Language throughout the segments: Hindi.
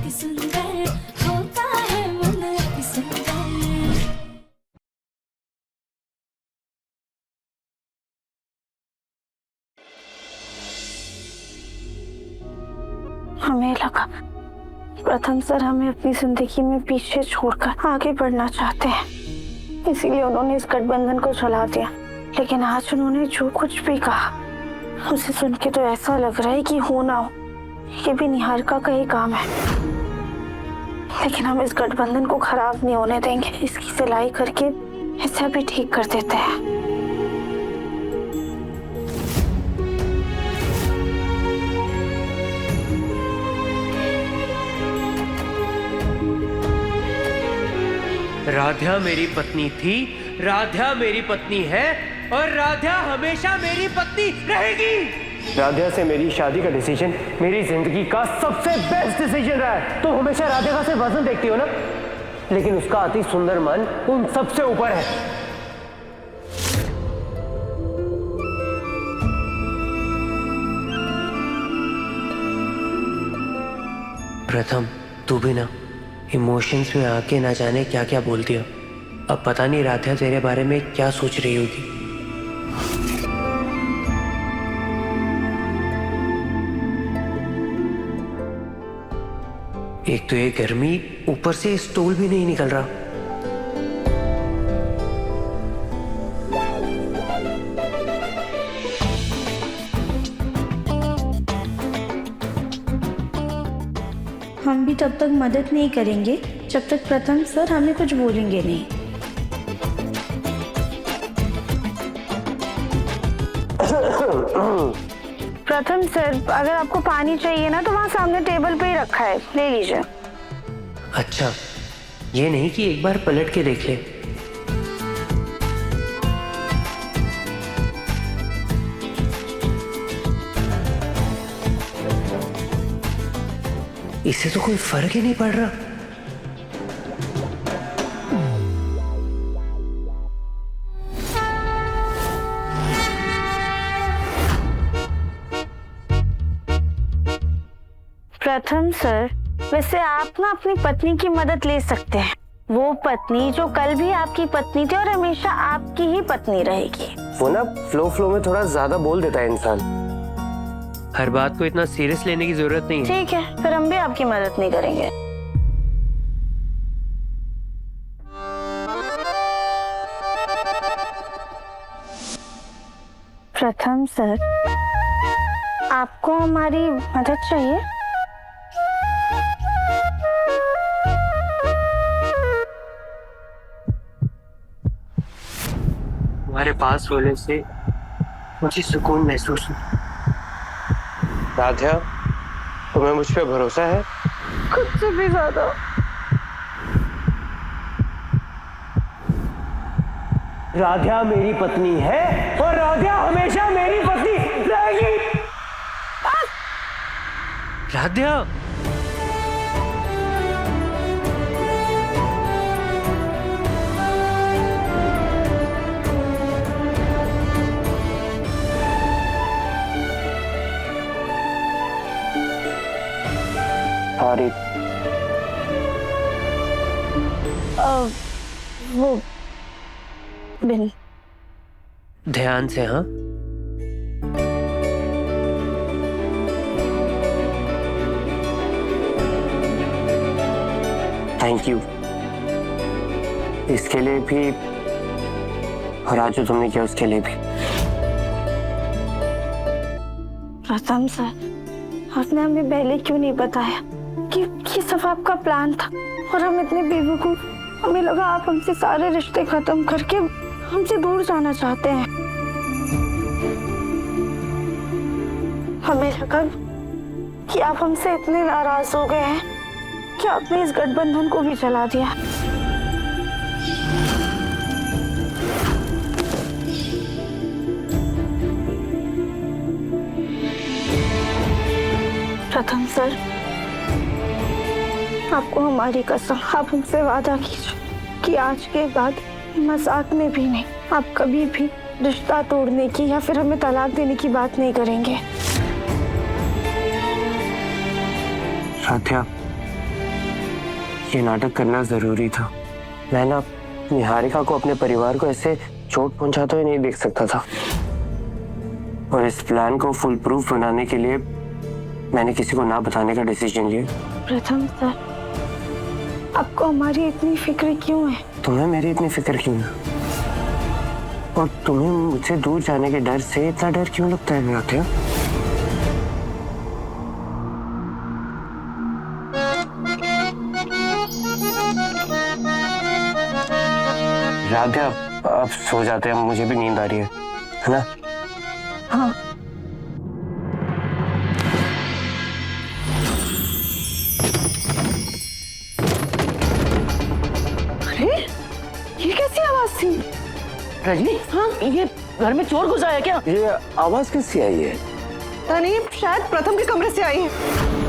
अति सुंदर होता है मन अति सुंदर। हमें लगा प्रथम सर हमें अपनी जिंदगी में पीछे छोड़कर आगे बढ़ना चाहते हैं, इसीलिए उन्होंने इस गठबंधन को चला दिया। लेकिन आज उन्होंने जो कुछ भी कहा उसे सुन के तो ऐसा लग रहा है कि हो ना हो ये भी निहारिका का ही काम है। लेकिन हम इस गठबंधन को खराब नहीं होने देंगे, इसकी सिलाई करके इसे भी ठीक कर देते हैं। राधा मेरी पत्नी थी, राधा मेरी पत्नी है और राधा हमेशा मेरी पत्नी रहेगी। राधा से मेरी शादी का डिसीजन मेरी जिंदगी का सबसे बेस्ट डिसीजन रहा है। तुम हमेशा राधा का सिर्फ वजन देखती हो ना, लेकिन उसका अति सुंदर मन उन सबसे ऊपर है। प्रथम तू भी ना इमोशंस में आके ना जाने क्या क्या बोल दिया। अब पता नहीं राधा तेरे बारे में क्या सोच रही होगी। एक तो ये गर्मी, ऊपर से स्टूल भी नहीं निकल रहा। हम भी तब तक मदद नहीं करेंगे जब तक प्रथम सर हमें कुछ बोलेंगे नहीं। प्रथम सर, अगर आपको पानी चाहिए ना तो वहाँ सामने टेबल पे ही रखा है, ले लीजिए। अच्छा, ये नहीं कि एक बार पलट के देख ले। इससे तो कोई फर्क ही नहीं पड़ रहा। प्रथम सर, वैसे आप ना अपनी पत्नी की मदद ले सकते हैं, वो पत्नी जो कल भी आपकी पत्नी थी और हमेशा आपकी ही पत्नी रहेगी। वो ना फ्लो में थोड़ा ज्यादा बोल देता है इंसान। हर बात को इतना सीरियस लेने की जरूरत नहीं है। ठीक है, फिर हम भी आपकी मदद नहीं करेंगे। प्रथम सर, आपको हमारी मदद चाहिए? तुम्हारे पास होने से मुझे सुकून महसूस हुआ। राधा, तुम्हें मुझ पे भरोसा है? खुद से भी ज्यादा। राधा मेरी पत्नी है और राधा हमेशा मेरी पत्नी रहेगी। राधा, सॉरी। वो बिन ध्यान से। हाँ, थैंक यू इसके लिए भी और आज जो तुमने किया उसके लिए भी। प्रथम सर, आपने हमें पहले क्यों नहीं बताया कि ये सब आपका प्लान था? और हम इतने बेवकूफ, हमें लगा आप हमसे सारे रिश्ते खत्म करके हमसे दूर जाना चाहते हैं। हमें लगा कि आप हमसे इतने नाराज हो गए हैं कि आपने इस गठबंधन को भी चला दिया। प्रथम सर, आपको हमारी कसम, आप हमसे वादा कीजिए कि आज के बाद मजाक में भी नहीं, आप कभी भी रिश्ता तोड़ने की या फिर हमें तलाक देने की बात नहीं करेंगे। राधा, ये नाटक करना जरूरी था। मैं ना निहारिका को अपने परिवार को ऐसे चोट पहुंचाते हुए नहीं देख सकता था, और इस प्लान को फुल प्रूफ बनाने के लिए मैंने किसी को ना बताने का डिसीजन लिया। प्रथम सर, आपको हमारी इतनी फिक्र क्यों है? तुम्हें मेरी इतनी फिक्र क्यों है? और तुम्हें मुझसे दूर जाने के डर से इतना डर क्यों लगता है राध्या? राध्या, अब सो जाते हैं, मुझे भी नींद आ रही है ना? हाँ। अरे ये कैसी आवाज थी? रजनी, हाँ, ये घर में चोर घुसा है क्या? ये आवाज किससे आई है? पता नहीं, शायद प्रथम के कमरे से आई है।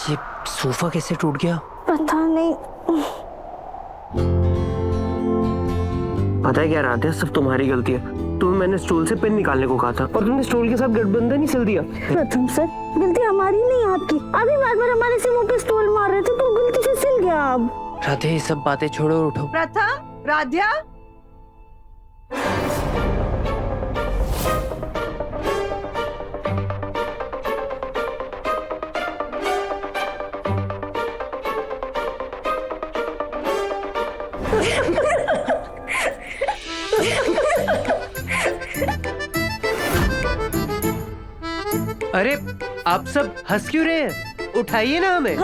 ये सोफा कैसे टूट गया? पता नहीं। पता है क्या राध्या, सब तुम्हारी गलती है। तुम्हें मैंने स्टूल से पेन निकालने को कहा था और तुमने स्टूल के साथ गठबंधन ही सिल दिया। प्रथम सर, गलती हमारी नहीं आपकी। अभी बार बार हमारे से मुंह पे स्टूल मार रहे थे तो गलती से सिल गया। अब राधे, ये सब बातें छोड़ो और उठो। प्रथम, राध्या, अरे आप सब हंस क्यों रहे हैं? उठाइए ना हमें।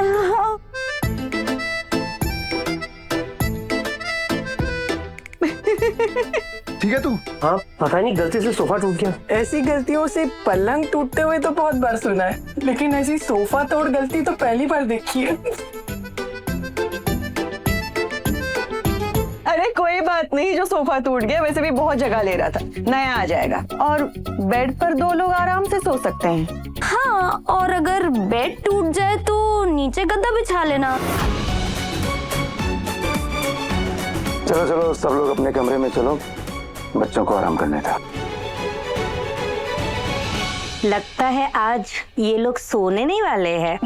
ठीक है तू? हाँ, पता नहीं गलती से सोफा टूट गया। ऐसी गलतियों से पलंग टूटते हुए तो बहुत बार सुना है, लेकिन ऐसी सोफा तोड़ गलती तो पहली बार देखी है। अरे कोई बात नहीं, जो सोफा टूट गया वैसे भी बहुत जगह ले रहा था, नया आ जाएगा। और बेड पर 2 लोग आराम से सो सकते हैं। हाँ, और अगर बेड टूट जाए तो नीचे गद्दा बिछा लेना। चलो चलो, सब लोग अपने कमरे में चलो, बच्चों को आराम करने था। लगता है आज ये लोग सोने नहीं वाले हैं।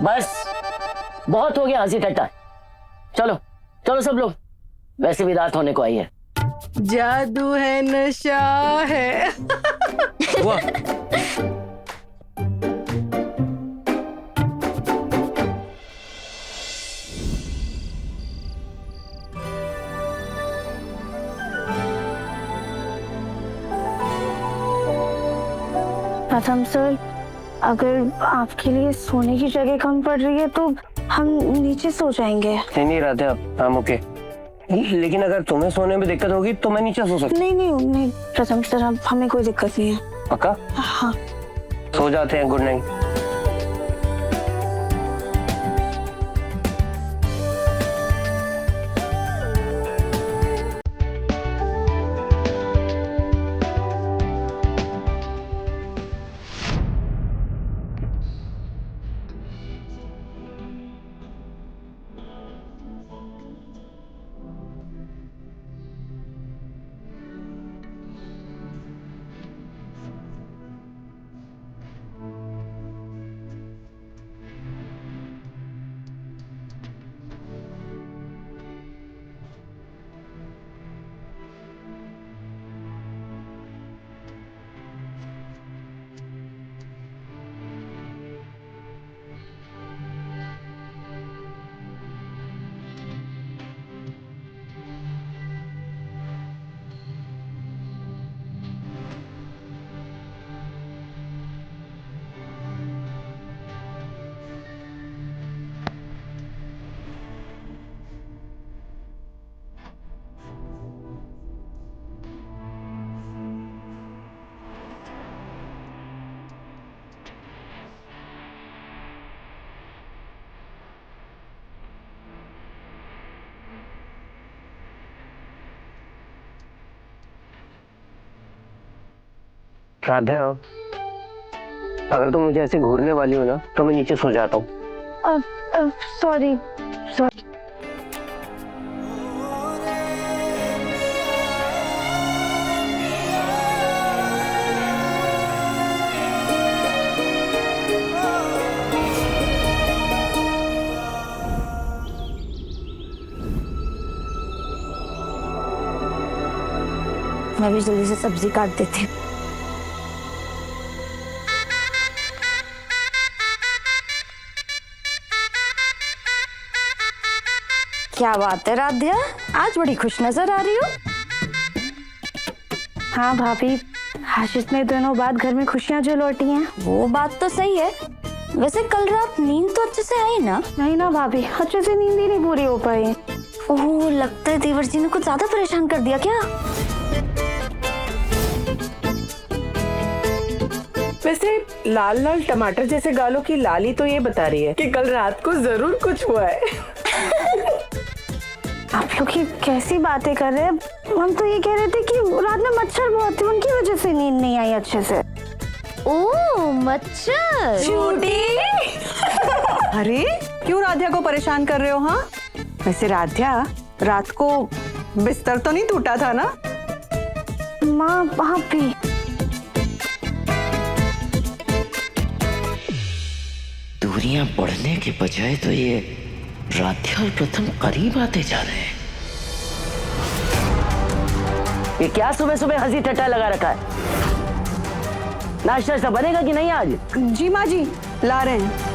बस बहुत हो गया हंसी ठट्टा। चलो चलो सब लोग, वैसे भी रात होने को आई है। जादू है, नशा है। वाह, प्रथम सर, अगर आपके लिए सोने की जगह कम पड़ रही है तो हम नीचे सो जाएंगे। नहीं नहीं राध्या, हम ओके, लेकिन अगर तुम्हें सोने में दिक्कत होगी तो मैं नीचे सो सकता नहीं नहीं नहीं प्रथम सर, हमें कोई दिक्कत नहीं है। हूँ। पक्का? हाँ। सो जाते हैं, गुड नाइट। राधा, अगर तुम मुझे ऐसे घूरने वाली हो ना तो मैं नीचे सो जाता हूँ। Sorry sorry. मैं भी जल्दी से सब्जी काट देती हूँ। क्या बात है राध्या, आज बड़ी खुश नजर आ रही हो। हाँ भाभी, आज इतने दिनों बाद घर में खुशियां जो लौटी हैं। वो बात तो सही है। वैसे कल रात नींद तो अच्छे से आई ना? नहीं ना भाभी, अच्छे से नींद ही नहीं पूरी हो पाई। ओह, लगता है देवर जी ने कुछ ज्यादा परेशान कर दिया क्या? वैसे लाल लाल टमाटर जैसे गालों की लाली तो ये बता रही है कि कल रात को जरूर कुछ हुआ है। आप लोग ये कैसी बातें कर रहे हैं? हम तो ये कह रहे थे कि रात में मच्छर बहुत थे, उनकी वजह से नींद नहीं आई अच्छे से। ओह, मच्छर। छूटी। अरे क्यों राध्या को परेशान कर रहे हो? हाँ, वैसे राध्या, रात को बिस्तर तो नहीं टूटा था ना? माँ भाभी, दूरियां बढ़ने के बजाय तो ये राध्या और प्रथम करीब आते जा रहे हैं। ये क्या सुबह सुबह हंसी टट्टा लगा रखा है? नाश्ता बनेगा कि नहीं आज? जी माँ जी, ला रहे हैं।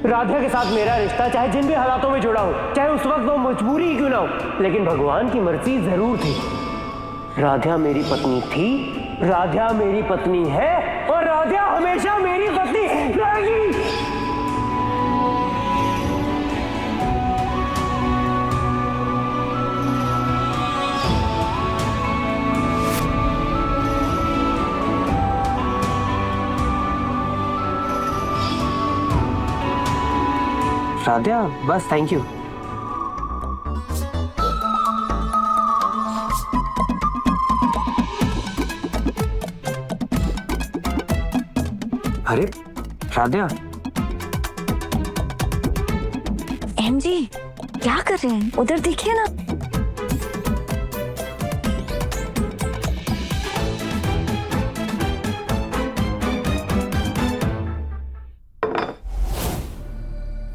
राधा के साथ मेरा रिश्ता चाहे जिन भी हालातों में जुड़ा हो, चाहे उस वक्त वो मजबूरी ही क्यों ना हो, लेकिन भगवान की मर्जी जरूर थी। राधा मेरी पत्नी थी, राधा मेरी पत्नी है और राधा हमेशा मेरी पत्नी रहेगी। राधा, बस थैंक यू। अरे राधा, एम जी क्या कर रहे हैं? उधर देखिए ना।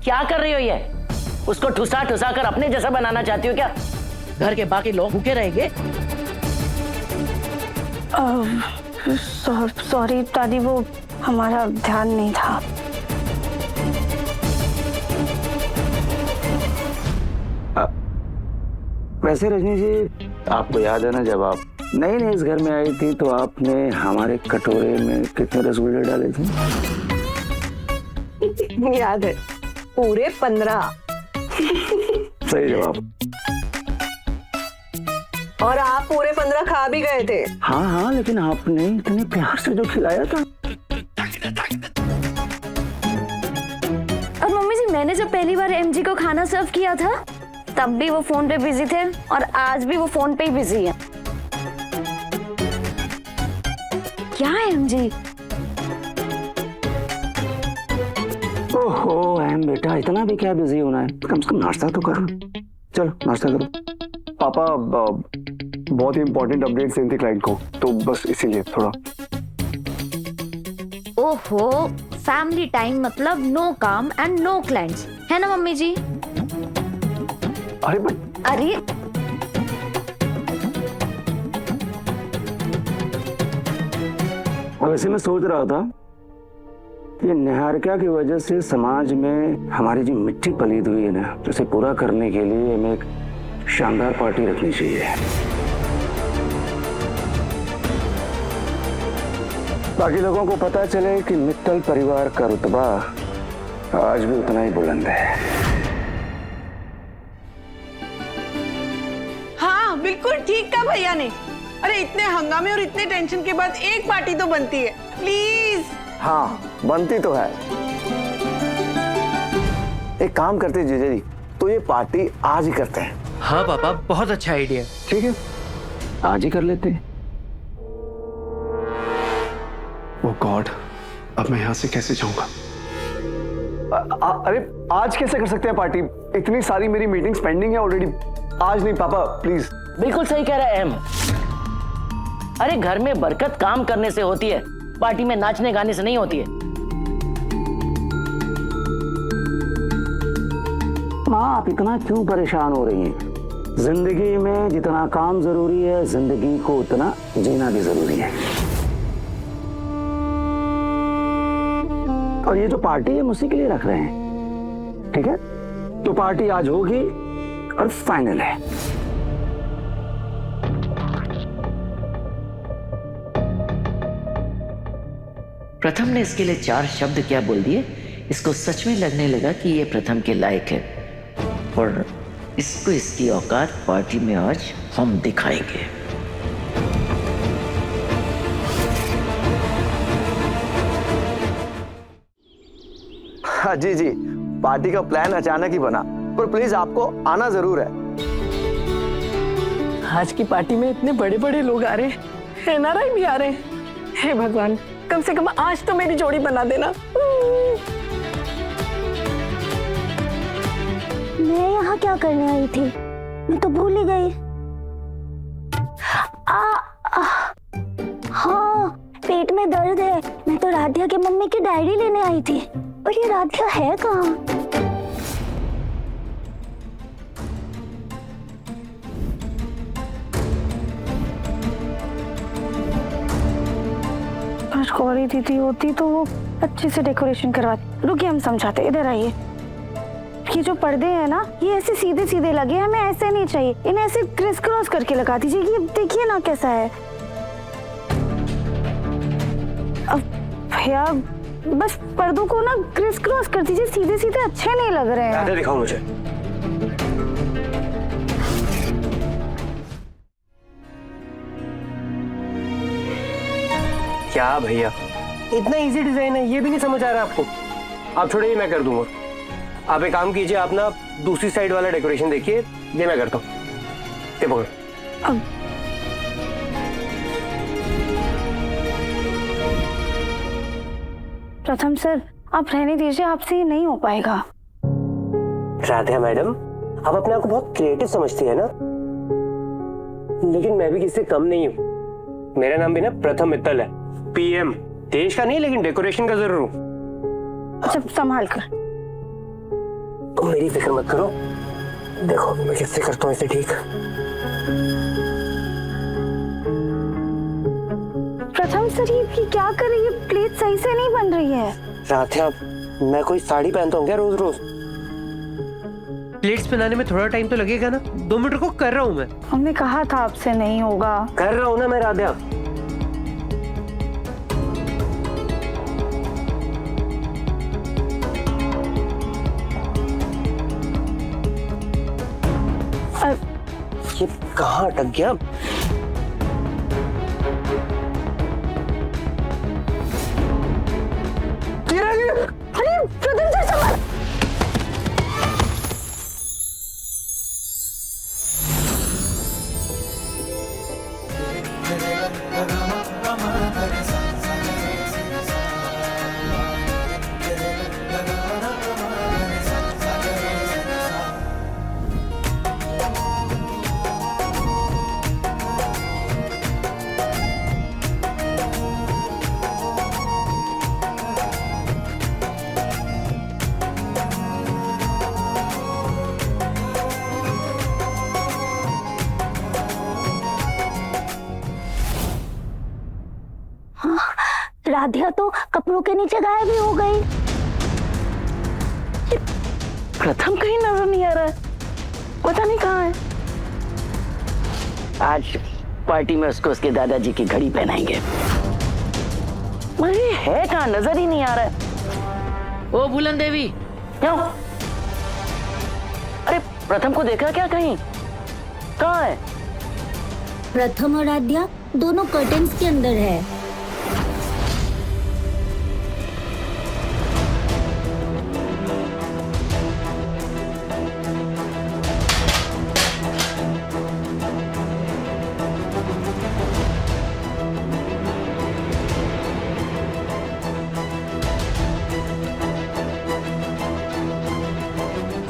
क्या कर रही हो ये? उसको ठुसा ठुसा कर अपने जैसा बनाना चाहती हो क्या? घर के बाकी लोग भूखे रहेंगे। सॉरी दादी, वो हमारा ध्यान नहीं था। वैसे रजनी जी, आपको याद है ना, जब आप नई नई इस घर में आई थी तो आपने हमारे कटोरे में कितने रसगुल्ले डाले थे? याद है, पूरे 15। सही जवाब। और आप पूरे 15 खा भी गए थे। हाँ हाँ, लेकिन आपने इतने प्यार से जो खिलाया था। और मम्मी जी, मैंने जब पहली बार एम जी को खाना सर्व किया था तब भी वो फोन पे बिजी थे और आज भी वो फोन पे ही बिजी है। क्या है एम जी? ओहो एम बेटा, इतना भी क्या बिजी होना है? कम से कम नाश्ता तो करो। चलो नाश्ता करो। पापा बहुत ही इंपॉर्टेंट अपडेट्स देनी थी क्लाइंट को, तो बस इसीलिए थोड़ा। ओहो, फैमिली टाइम मतलब नो काम एंड नो क्लाइंट्स, है ना मम्मी जी? अरे बट अरे वैसे मैं सोच रहा था, ये निहारिका की वजह से समाज में हमारी जो मिट्टी पलीद हुई है ना, उसे पूरा करने के लिए हमें एक शानदार पार्टी रखनी चाहिए। बाकी लोगों को पता चले कि मित्तल परिवार का रुतबा आज भी उतना ही बुलंद है। हाँ बिल्कुल ठीक कहा भैया ने। अरे इतने हंगामे और इतने टेंशन के बाद एक पार्टी तो बनती है, प्लीज। हाँ बनती तो है। एक काम करते हैं जीजा जी, तो ये पार्टी आज ही करते हैं। हाँ पापा, बहुत अच्छा आइडिया। ठीक है, आज ही कर लेते हैं। ओह गॉड, अब मैं यहाँ से कैसे जाऊंगा? अरे आज कैसे कर सकते हैं पार्टी? इतनी सारी मेरी मीटिंग्स पेंडिंग है ऑलरेडी। आज नहीं पापा, प्लीज। बिल्कुल सही कह रहा है अहम। अरे घर में बरकत काम करने से होती है, पार्टी में नाचने गाने से नहीं होती है। माँ आप इतना क्यों परेशान हो रही हैं? जिंदगी में जितना काम जरूरी है, जिंदगी को उतना जीना भी जरूरी है। और ये जो पार्टी है उसी के लिए रख रहे हैं, ठीक है? तो पार्टी आज होगी और फाइनल है। प्रथम ने इसके लिए 4 शब्द क्या बोल दिए, इसको सच में लगने लगा कि ये प्रथम के लायक है और इसको इसकी औकात पार्टी में आज हम दिखाएंगे। हाँ जी जी, पार्टी का प्लान अचानक ही बना, पर प्लीज आपको आना जरूर है। आज की पार्टी में इतने बड़े बड़े लोग आ रहे हैं, एनआरआई भी आ रहे हैं। हे भगवान, कम से कम आज तो मेरी जोड़ी बना देना। मैं यहाँ क्या करने आई थी? मैं तो भूल ही गई। हाँ, पेट में दर्द है। मैं तो राधिया के मम्मी की डायरी लेने आई थी, और ये राधिया है कहाँ? आज गौरी दीदी होती तो वो अच्छे से डेकोरेशन करवाती। रुकिए, हम समझाते। इधर आइए। ये जो पर्दे हैं ना, ये ऐसे सीधे सीधे लगे, हमें ऐसे नहीं चाहिए। इन्हें ऐसे क्रिस क्रॉस करके लगा दीजिए। ये देखिए ना कैसा है। अब भैया बस पर्दों को ना क्रिस क्रॉस कर दीजिए, सीधे सीधे अच्छे नहीं लग रहे हैं। दिखाओ मुझे। क्या भैया, इतना इजी डिजाइन है, ये भी नहीं समझ आ रहा आपको? आप छोड़िए, मैं कर दूंगा। आप एक काम कीजिए, आप ना दूसरी साइड वाला डेकोरेशन देखिए, ये मैं करता हूँ। ये पकड़। प्रथम सर, आप रहने दीजिए, आपसे ये नहीं हो पाएगा। राधिया मैडम, आप अपने आप को बहुत क्रिएटिव समझती है ना, लेकिन मैं भी किसी से कम नहीं हूँ। मेरा नाम भी ना प्रथम मित्तल है। पीएम, देश का नहीं लेकिन डेकोरेशन का जरूर हूँ। अच्छा, संभाल कर। तुम मेरी फिक्र मत करो, देखो मैं कैसे करता हूँ इसे ठीक। प्रथम सर, ये क्या कर रही है? प्लेट सही से नहीं बन रही है। राधिया, मैं कोई साड़ी पहनता हूँ क्या रोज रोज? प्लेट्स बनाने में थोड़ा टाइम तो लगेगा ना। 2 मिनट को कर रहा हूँ मैं। हमने कहा था आपसे नहीं होगा। कर रहा हूँ ना मैं राधिया। ये कहाँ अटक गया? अरे प्रथम सर, संभाल। राधिया तो कपड़ों के नीचे गायब ही हो गई। प्रथम कहीं नजर नहीं आ रहा है, पता नहीं कहाँ है। आज पार्टी में उसको उसके दादाजी की घड़ी पहनाएंगे। मगर ये है कहाँ, नजर ही नहीं आ रहा है। ओ बुलंद देवी, क्यों? अरे प्रथम को देखा क्या कहीं? कहाँ है? प्रथम और आद्या दोनों कर्टेन्स के अंदर है।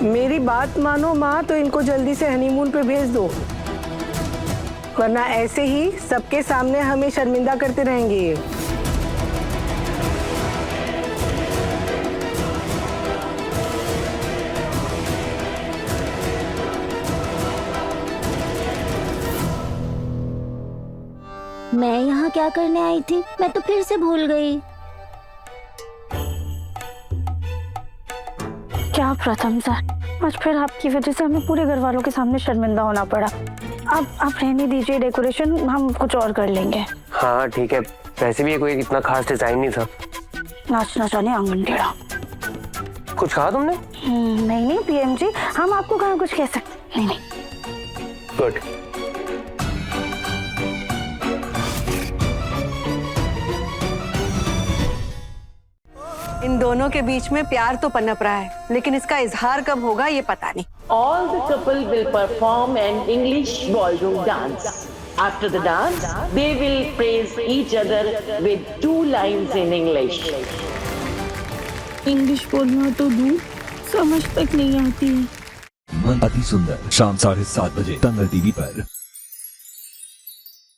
मेरी बात मानो माँ, तो इनको जल्दी से हनीमून पे भेज दो, वरना ऐसे ही सबके सामने हमें शर्मिंदा करते रहेंगे। मैं यहाँ क्या करने आई थी? मैं तो फिर से भूल गई। क्या प्रथम सर, आज फिर आपकी वजह से हमें पूरे घर वालों के सामने शर्मिंदा होना पड़ा। आप रहने दीजिए डेकोरेशन, हम कुछ और कर लेंगे। हाँ ठीक है, वैसे भी ये कोई इतना खास डिजाइन नहीं था। नाचना जाने आंगन टेढ़ा। कुछ कहा तुमने? नहीं पीएम जी, हम आपको कहाँ कुछ कह सकते। नहीं। गुड। इन दोनों के बीच में प्यार तो पनप रहा है, लेकिन इसका इजहार कब होगा ये पता नहीं। All the couple will perform an English ballroom dance. After the dance, they will praise each other with 2 lines in English. English बोलना तो दूर, समझ तक नहीं आती है। अति सुंदर शाम 7:30 बजे दंगल टीवी पर।